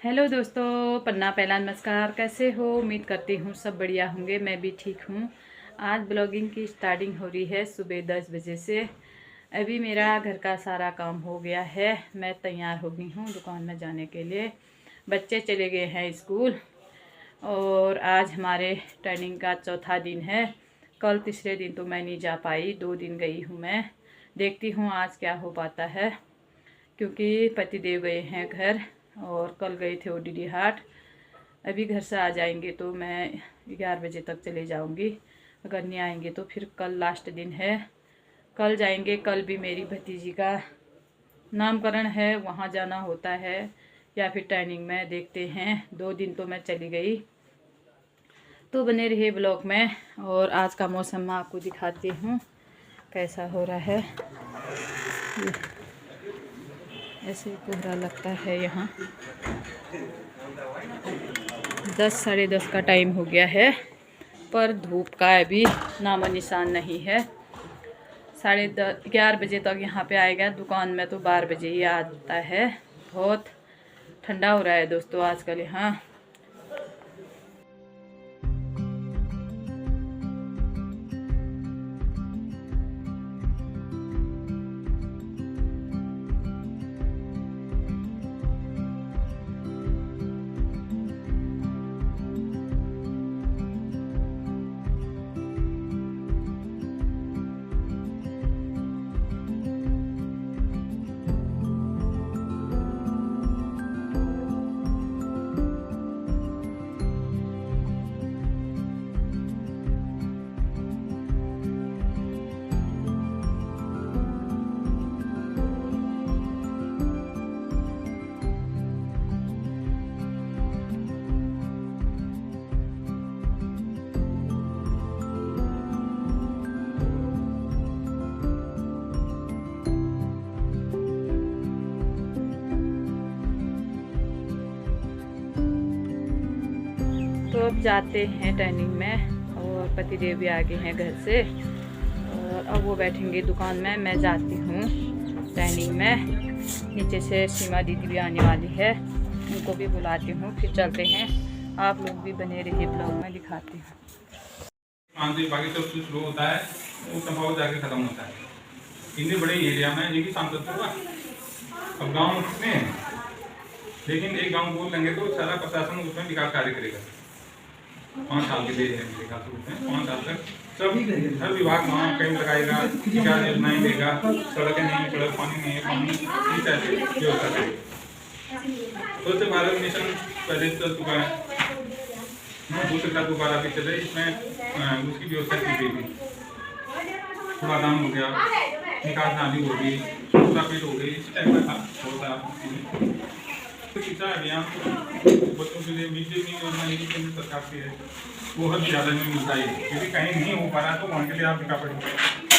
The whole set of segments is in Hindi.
हेलो दोस्तों, पन्ना पहला नमस्कार। कैसे हो? उम्मीद करती हूँ सब बढ़िया होंगे। मैं भी ठीक हूँ। आज ब्लॉगिंग की स्टार्टिंग हो रही है सुबह 10 बजे से। अभी मेरा घर का सारा काम हो गया है। मैं तैयार हो गई हूँ दुकान में जाने के लिए। बच्चे चले गए हैं स्कूल और आज हमारे ट्रेनिंग का चौथा दिन है। कल तीसरे दिन तो मैं नहीं जा पाई, 2 दिन गई हूँ मैं। देखती हूँ आज क्या हो पाता है, क्योंकि पतिदेव गए हैं घर और कल गए थे ओडीडी हाट। अभी घर से आ जाएंगे तो मैं 11 बजे तक चले जाऊंगी। अगर नहीं आएंगे तो फिर कल लास्ट दिन है, कल जाएंगे। कल भी मेरी भतीजी का नामकरण है, वहाँ जाना होता है या फिर ट्रेनिंग में, देखते हैं। 2 दिन तो मैं चली गई। तो बने रहिए ब्लॉग में। और आज का मौसम मैं आपको दिखाती हूँ कैसा हो रहा है। ऐसे कोहरा लगता है यहाँ। 10 साढ़े 10 का टाइम हो गया है, पर धूप का अभी नामो निशान नहीं है। 11:30 बजे तक यहाँ पे आएगा। दुकान में तो 12 बजे ही आता है। बहुत ठंडा हो रहा है दोस्तों आजकल यहाँ। तो अब जाते हैं ट्रेनिंग में और पतिदेव भी आ गए हैं घर से और अब वो बैठेंगे दुकान में। मैं जाती हूँ ट्रेनिंग में। नीचे से सीमा दीदी भी आने वाली है, उनको भी बुलाती हूँ, फिर चलते हैं। आप लोग भी बने रहिए, ब्लॉग में दिखाती हूँ। बाकी सब कुछ शुरू होता है, वो संभव जाके खत्म होता है। इतने बड़े एरिया में ये सांसद होगा। अब गाँव कितने हैं, लेकिन एक गांव बोल लेंगे तो सारा प्रशासन उसमें विकास कार्य करेगा। 5 साल के लिए है मेरे ख्याल से, 5 साल तक सब हर विभाग वहाँ कैंप लगाएगा, विकास योजनाएं देगा। सड़कें नहीं, सड़क, पानी नहीं है, पानी इस ऐसे व्यवस्था करेगा। स्वच्छ भारत मिशन पहले चल चुका है, दूसरे का दोबारा भी चले। इसमें उसकी व्यवस्था की गई थी। कूड़ादान हो गया, निकास नाली हो गई, पेट हो गई, इस टाइप का होता। शिक्षा अभियान बच्चों के लिए मिड डे मील योजना केंद्र सरकार की है, वो हर विद्यालय में मिलता है। यदि कहीं नहीं हो पा रहा तो वहाँ के लिए आप दिखा पड़ेगा।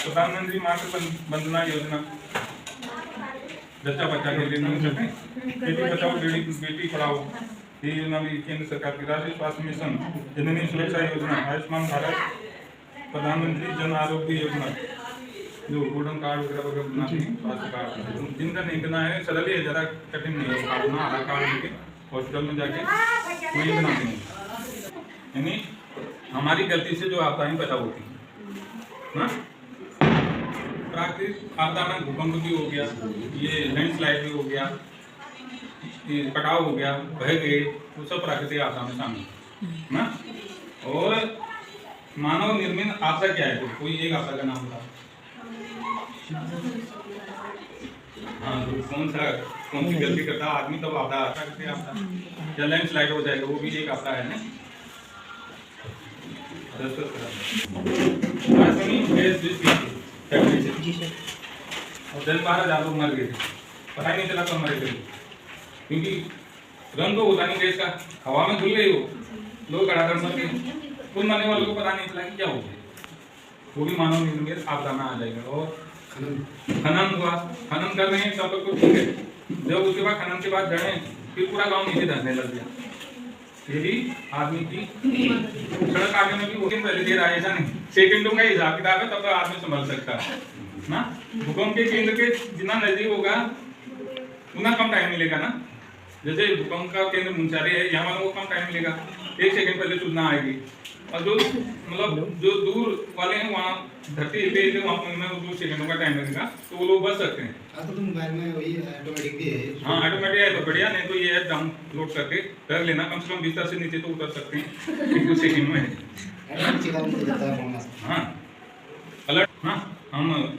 प्रधानमंत्री मातृ वंदना योजना बच्चा के लिए नहीं सकते। बेटी बचाओ बेटी पढ़ाओ, ये योजना भी केंद्र सरकार की। राष्ट्रीय स्वास्थ्य मिशन, जननी सुरक्षा योजना, आयुष्मान भारत, प्रधानमंत्री जन आरोग्य योजना, जो गोल्डन कार्ड वगैरह बनाते हैं, स्वास्थ्य कार्ड जिनका नहीं बना है, सरल है, ज़्यादा कठिन नहीं है। कार्ड ना, आधार कार्ड लेके हॉस्पिटल में जाके कोई बनाते हैं। यानी हमारी गलती से जो आपदाएं पैदा होती हैं, प्राकृतिक आपदा में भूकंप भी हो गया, ये लैंडस्लाइड भी हो गया, ये कटाव हो गया, बह गए, वो सब प्राकृतिक आपदा में शामिल ना। और मानव निर्मित आपदा क्या है? कोई एक आपदा का नाम बता। हाँ, तो कौन सी गलती करता आदमी तब आपदा आता है। आपदा या लैंडस्लाइड हो जाएगा, वो भी एक आपदा है ना। और 10-12 लोग मर गए थे, पता ही नहीं चला कब मरे थे, क्योंकि रंग तो होता नहीं गैस का, हवा में धुल गई हो, लोग गड़ागड़ मर गए। कुल मरने वालों को पता नहीं चला कि क्या हो गया। वो भी मानव निर्मित आपदा में आ जाएगा। और खनन हुआ, खनन कर रहे हैं सब लोग को, ठीक है। जब उसके बाद खनन के बाद जड़ें, फिर पूरा गांव नीचे धंसने लग गया। यही आदमी की सड़क आगे में भी वो पहले देर आए, ऐसा नहीं सेकंडों का हिसाब किताब है, तब तक आदमी संभल सकता है ना। भूकंप के केंद्र के जितना नजदीक होगा उतना कम टाइम मिलेगा ना। जैसे भूकंप का केंद्र मुंचारी है, यहाँ वालों को कम टाइम मिलेगा, 1 सेकंड पहले सूचना आएगी। और जो मतलब जो दूर वाले हैं वहाँ धरती हिले हिले वहाँ पहुँचने में 2 सेकंडों का टाइम लगेगा, तो वो लोग बच सकते हैं। तो तुम मोबाइल में वही ऑटोमेटिक भी है। हाँ ऑटोमेटिक है तो बढ़िया, नहीं तो ये ऐप डाउनलोड करके कर लेना, कम से कम 20 से नीचे तो उतर सकते हैं कुछ सेकंड में। हाँ अलर्ट। हाँ हम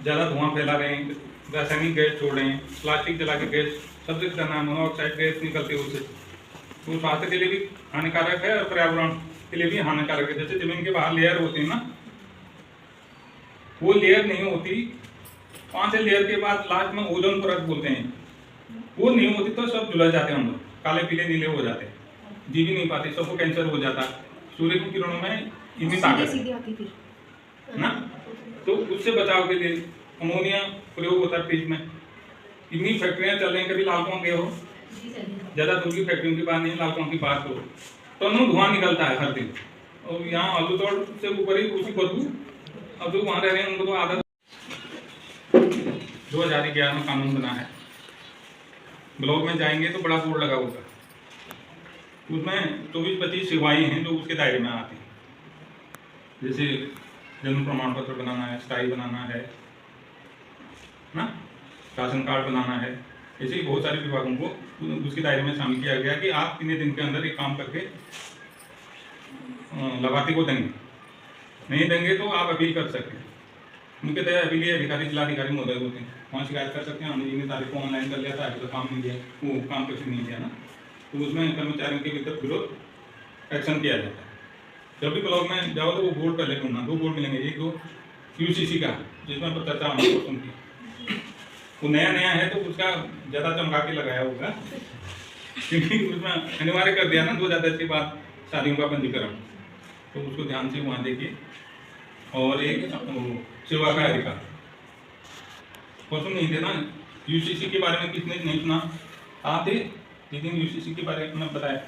ज़्यादा धुआं फैला रहे हैं, रासायनिक गैस छोड़ रहे हैं, प्लास्टिक जला के गैस सबसे खतरनाक मोनोऑक्साइड गैस निकलती है उससे, तो स्वास्थ्य के लिए भी हानिकारक है और पर्यावरण के लिए भी हानिकारक है। जैसे जमीन के बाहर लेयर होती है ना, वो लेयर नहीं होती, 5 लेयर के बाद लास्ट में ओजोन परत बोलते हैं, वो नहीं होती तो सब जुलस जाते हैं, हम लोग काले पीले नीले हो जाते हैं, जी भी नहीं पाते, सबको कैंसर हो जाता है। सूर्य की किरणों में इतनी ताकत है ना, तो उससे बचाव के लिए अमोनिया प्रयोग होता है फ्रिज में। इतनी फैक्ट्रियां चल रही हैं, कभी लालकों के हो, ज़्यादा दूर की फैक्ट्रियों की बात नहीं, लालकों की बात करो, टनों धुआं निकलता है हर दिन। और यहाँ आलू तोड़ से ऊपर ही उसी बदबू, अब जो वहाँ रह रहे हैं उनको तो आदत। 2011 में कानून बना है, ब्लॉक में जाएंगे तो बड़ा बोर्ड लगा होगा, उसमें 24-25 सेवाएं हैं जो उसके दायरे में आती हैं। जैसे जन्म प्रमाण पत्र बनाना है, स्टाई बनाना है ना, राशन कार्ड बनाना है, ऐसे ही बहुत सारे विभागों को उसके दायरे में शामिल किया गया कि आप कितने दिन के अंदर एक काम करके लाभार्थी को देंगे, नहीं देंगे तो आप अपील कर सकते हैं। मुख्यतः अपीलीय अधिकारी जिलाधिकारी महोदय होते हैं, वहाँ शिकायत कर सकते हैं, हमने इतनी तारीख को ऑनलाइन कर लिया था, अभी तो काम नहीं दिया, वो काम कैसे नहीं दिया ना, तो उसमें कर्मचारियों के विरुद्ध एक्शन किया जाता है। जब भी ब्लॉक में जाओ तो वो बोर्ड पहले ढूंढना, 2 बोर्ड मिलेंगे, एक तो यूसीसी का जिसमें पर चर्चा होनी है उनकी, वो नया नया है तो उसका ज़्यादा चमका के लगाया होगा क्योंकि उसमें अनिवार्य कर दिया ना 2010 के बाद शादियों का पंजीकरण, तो उसको ध्यान से वहाँ देखिए। और एक सेवा का अधिकार, परसों नहीं थे ना यूसीसी के बारे में, किसने नहीं सुना आप थे, लेकिन यूसीसी के बारे में बताया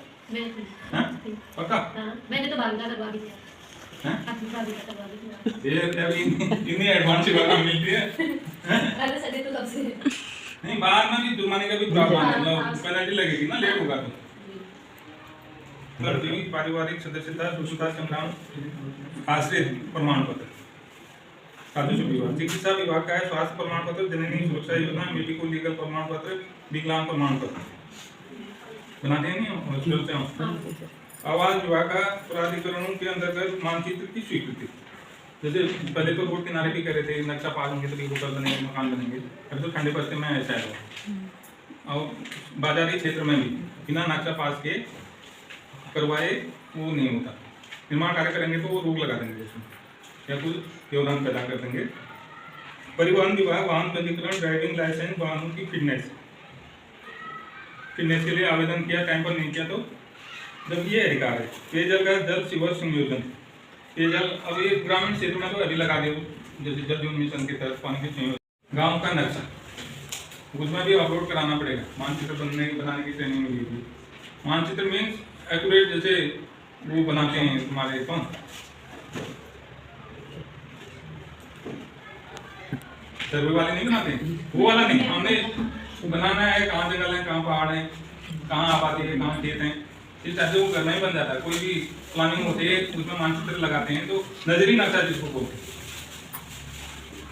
पक्का? मैंने तो बांधा करवा दी इतनी एडवांस सेवा मिलती है अरे सर तो कब से नहीं, बाहर में भी जुर्माने का भी प्रावधान है, पेनल्टी लगेगी ना लेट होगा तो। पारिवारिक सदस्यता, स्वच्छता संग्राम आश्रित प्रमाण पत्र, राजस्व विभाग, चिकित्सा विभाग का है स्वास्थ्य प्रमाण पत्र, जननी सुरक्षा योजना, मेडिको लीगल प्रमाण पत्र, विकलांग प्रमाण पत्र बनाते हैं नहीं हॉस्पिटल से हम। आवास विभाग का प्राधिकरणों के अंतर्गत मानचित्र की स्वीकृति, जैसे पहले तो रोड किनारे भी कर रहे थे, नक्शा पास होंगे तो होटल बनेंगे, मकान बनेंगे, अभी तो ठंडे बस्ते में ऐसा है। और बाजारी क्षेत्र में भी बिना नक्शा पास के करवाए वो नहीं होता, निर्माण कार्य करेंगे तो वो रोक लगा देंगे उसमें या कुछ योगदान पैदा कर देंगे। परिवहन विभाग वाहन पंजीकरण, ड्राइविंग लाइसेंस, वाहनों की फिटनेस के लिए आवेदन किया, टाइम पर नहीं किया तो जब ये अधिकार है। पेयजल का जल सीवर संयोजन, पेयजल अब ये ग्रामीण क्षेत्र में तो अभी लगा दे, जैसे जल जीवन मिशन के तहत पानी के संयोजन। गाँव का नक्शा उसमें भी अपलोड कराना पड़ेगा, मानचित्र बनाने की ट्रेनिंग मिलेगी। मानचित्र मीन्स एक्यूरेट, जैसे वो बनाते हैं तुम्हारे कौन सर्वे वाले नहीं बनाते, वो वाला नहीं, हमने बनाना है कहाँ जंगल है, कहाँ पहाड़ है, कहाँ आबादी है, कहाँ खेत हैं, इस तरह से वो करना ही बन जाता है। कोई भी प्लानिंग होती है उसमें मानचित्र लगाते हैं, तो नजरी नक्शा जिसको बोलते हैं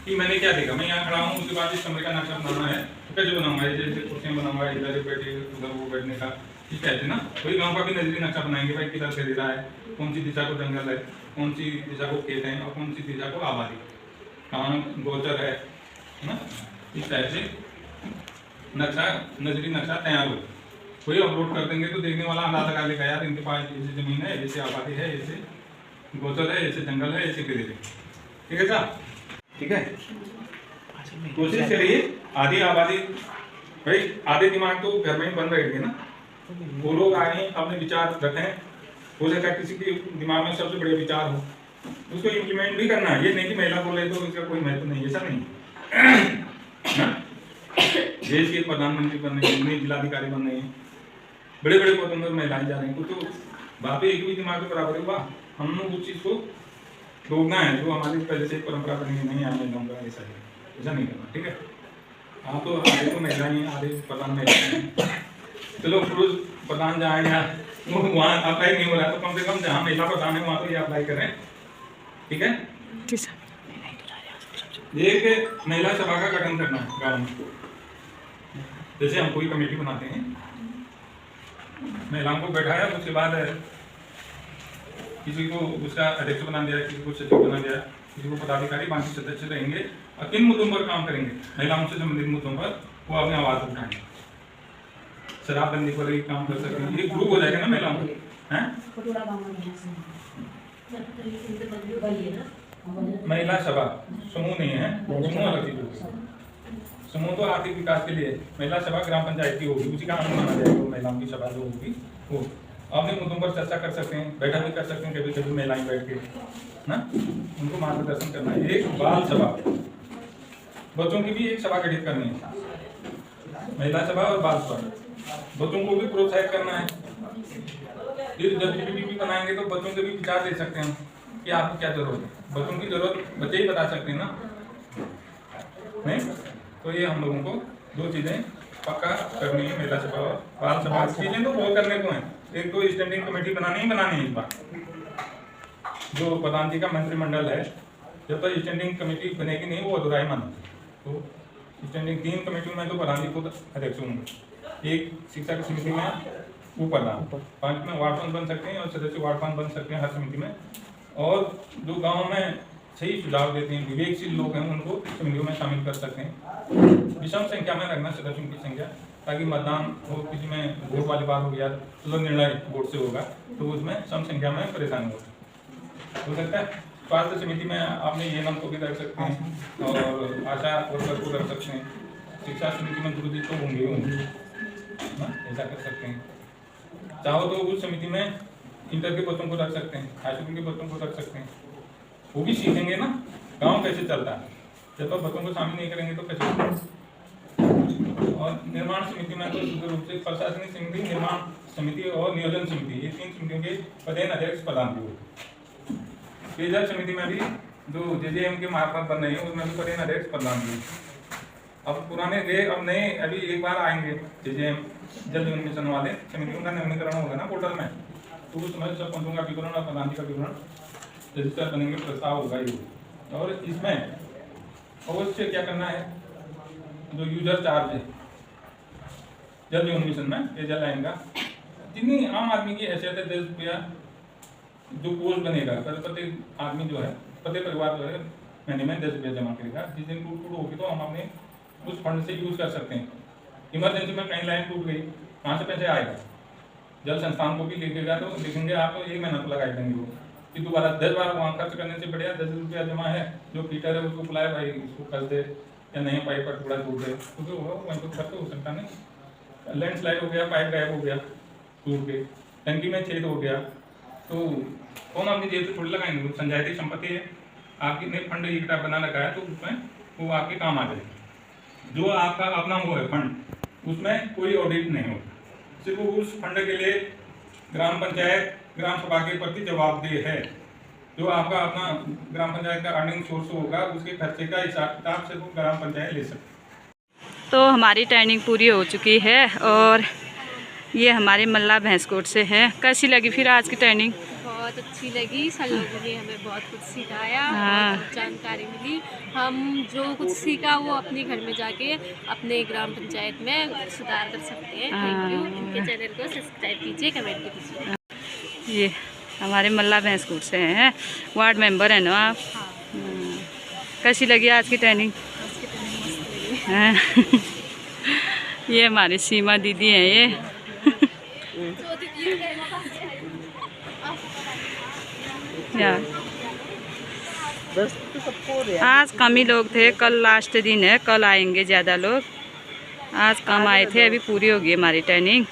कि मैंने क्या देखा, मैं यहाँ खड़ा हूँ, उसके बाद इस कमरे का नक्शा बनाना है, कैसे बनाऊंगा, जैसे कुर्सियाँ बनाऊंगा, इधर बैठे उधर वो बैठने का, इस तरह से ना। वही गाँव का भी नजरी नक्शा बनाएंगे, भाई किधर से दे रहा है, कौन सी दिशा को जंगल है, कौन सी दिशा को खेत है, और कौन सी दिशा को आबादी, कहाँ गोचर है ना। इस तरह से नक्शा, नजरी नक्शा तैयार हो, वही अपलोड कर देंगे तो देखने वाला अंदाजा लगा लेगा, यार इनके पास ऐसी जमीन है, ऐसे आबादी है, ऐसे गोचर है, ऐसे जंगल है, ऐसे गिरे। ठीक है साहब, ठीक है। कोशिश करिए आधी आबादी, भाई आधे दिमाग तो घर में ही बन रहेगी ना, वो लोग आए अपने विचार रखें, हो सकता है किसी के दिमाग में सबसे बड़े विचार हो, उसको इम्प्लीमेंट भी करना है। ये नहीं कि महिला बोले तो इसका कोई महत्व नहीं, ऐसा नहीं। देश के प्रधानमंत्री बन रहे हैं, जिलाधिकारी बन रहे हैं, बड़े बड़े पदों में महिलाएं जा रही हैं, तो बात एक भी दिमाग के बराबर है। हम लोग उस चीज़ को रोकना है जो हमारी पहले से परंपरा बनी नहीं है, महिलाओं का ऐसा है, ऐसा नहीं करना। ठीक है, हाँ तो आधे तो महिला ही आधे प्रधान महिला हैं, चलो पुरुष प्रधान जहाँ या वो वहाँ अप्लाई नहीं हो रहा तो कम से कम जहाँ महिला प्रधान है वहाँ तो ये अप्लाई करें, ठीक है। एक महिला सभा का गठन करना है गाँव में। जैसे हम कोई कमेटी बनाते हैं, महिलाओं को बैठाया, उसके बाद किसी को उसका अध्यक्ष बना दिया, किसी को सचिव बना दिया, किसी को पदाधिकारी, बाकी सदस्य रहेंगे और किन मुद्दों पर काम करेंगे, महिलाओं से संबंधित मुद्दों पर वो अपनी आवाज उठाएंगे। शराबबंदी पर भी काम कर सकते हैं, ये ग्रुप हो जाएगा ना महिलाओं को, हैं? महिला सभा समूह नहीं है, समूह अलग चीज होगी। समूह तो आर्थिक विकास के लिए, महिला सभा ग्राम पंचायत की होगी, उसी का अंग माना जाएगा महिलाओं की सभा जो होगी वो अपने मुद्दों पर चर्चा कर सकते हैं, बैठक भी कर सकते हैं, कभी कभी महिलाएं बैठ के ना उनको मार्गदर्शन करना है। एक बाल सभा, बच्चों की भी एक सभा गठित करनी है, महिला सभा और बाल सभा, बच्चों को भी प्रोत्साहित करना है। जब जीपीटी बनाएंगे तो बच्चों के भी विचार दे सकते हैं कि आपको क्या जरूरत है, बच्चों की जरूरत बच्चे ही बता सकते हैं ना, नहीं? तो ये हम लोगों को दो चीजें पक्का करनी है, महिला सभा और बाल सभा। चीजें तो बहुत करने को हैं, एक तो स्टैंडिंग कमेटी बनानी है इस बार, जो प्रधान जी का मंत्रिमंडल है, जब तक स्टैंडिंग कमेटी बनेगी नहीं वो अधूरा ही माना। तो स्टैंडिंग 3 कमेटियों में तो प्रधान जी खुद अध्यक्ष होंगे, एक शिक्षा की समिति में वो प्रधान, 5 में वार्ड पंच बन सकते हैं और सदस्य वार्ड पंच बन सकते हैं हर समिति में। और जो गाँव में सही सुझाव देते हैं, विवेकशील लोग हैं, उनको समितियों में शामिल कर सकते हैं। विषम संख्या में रखना सदस्यों की संख्या, ताकि मतदान हो, किसी में वोट वाली बात हो गया तो निर्णय वोट से होगा, तो उसमें सम संख्या में परेशानी हो सकता है। स्वास्थ्य समिति में आपने ये नाम को भी रख सकते हैं और आशा वर्कर को रख सकते हैं। शिक्षा समिति में गुरु जी तो होंगे ऐसा कर सकते हैं। चाहो तो उस समिति में इंटर के बच्चों को रख सकते हैं, हाई स्कूल के बच्चों को रख सकते हैं, वो भी सीखेंगे ना गांव कैसे चलता है। जब तक बच्चों को शामिल नहीं करेंगे तो कैसे। और निर्माण समिति में तो शुद्ध रूप से प्रशासनिक समिति, निर्माण समिति और नियोजन समिति, ये 3 समितियों के पदेन अध्यक्ष प्रधान भी होते। पेयजल समिति में भी जो जेजेएम के मार्फत बन रही है उसमें भी पदेन अध्यक्ष प्रधान भी। अब पुराने गए, अब नए अभी एक बार आएंगे जेजेएम जल जीवन मिशन वाले, समितियों का नवीनीकरण होगा ना पोर्टल में, तो उस समय सरपंचों का विवरण और प्रधान जी का विवरण रजिस्टर बनेंगे, प्रस्ताव होगा ये। और इसमें अवश्य क्या करना है, जो यूजर चार्ज है जल जीवन मिशन में पेयजल लाइन का, जितनी आम आदमी की हैसियत है 10 रुपया जो पोस्ट बनेगा, प्रत्येक आदमी जो है, प्रत्येक परिवार जो है महीने में 10 रुपया जमा करेगा। जिस दिन टूट होगी तो हम अपने उस फंड से यूज कर सकते हैं। इमरजेंसी में कहीं लाइन टूट गई, कहाँ से पैसे आएगा, जल संस्थान को भी लिखेगा तो लिखेंगे आप तो 1 महीना तो लगा देंगे वो, कि दोबारा 10 बार वहाँ खर्च करने से बढ़िया 10 रुपया जमा है, जो कीटर है उसको बुलाए, भाई इसको कर दे या नहीं पाइप पर टुकड़ा टूट दे, तो जो होगा वहीं तो खर्च हो सकता नहीं। लैंडस्लाइड हो गया, पाइप गायब हो गया टूट के, टंकी में छेद हो गया, तो कौन अपनी जेब से थोड़ी लगाएंगे, संजाती संपत्ति है आपकी ने फंड इकट्ठा बना रखा है, तो उसमें वो आपके काम आ जाएगी। जो आपका अपना वो है फंड, उसमें कोई ऑडिट नहीं होगा, सिर्फ उस फंड के लिए ग्राम पंचायत ग्राम सभा के प्रति जवाबदेह है। जो आपका अपना ग्राम पंचायत का अर्निंग सोर्स होगा, उसके खर्चे का हिसाब किताब से वो ग्राम पंचायत ले सकते। तो हमारी ट्रेनिंग पूरी हो चुकी है और ये हमारे मल्ला भैंसकोट से हैं। कैसी लगी फिर आज की ट्रेनिंग? बहुत अच्छी लगी, सर लोगों ने हमें बहुत कुछ सिखाया, हाँ। बहुत जानकारी मिली। हम जो कुछ सीखा वो अपने घर में जाके अपने ग्राम पंचायत में सुधार कर सकते हैं। Thank you. इनके चैनल को सब्सक्राइब कीजिए, कमेंट कीजिए। ये हमारे मल्ला भैंसकोट से हैं, वार्ड मेंबर हैं ना आप? हाँ। कैसी लगी आज की ट्रेनिंग? आज की ट्रेनिंग मस्त लगी। हाँ। ये हमारी सीमा दीदी हैं ये। यार आज कम ही लोग थे, कल लास्ट दिन है, कल आएंगे ज़्यादा लोग। आज कम आए थे, अभी पूरी होगी हमारी ट्रेनिंग।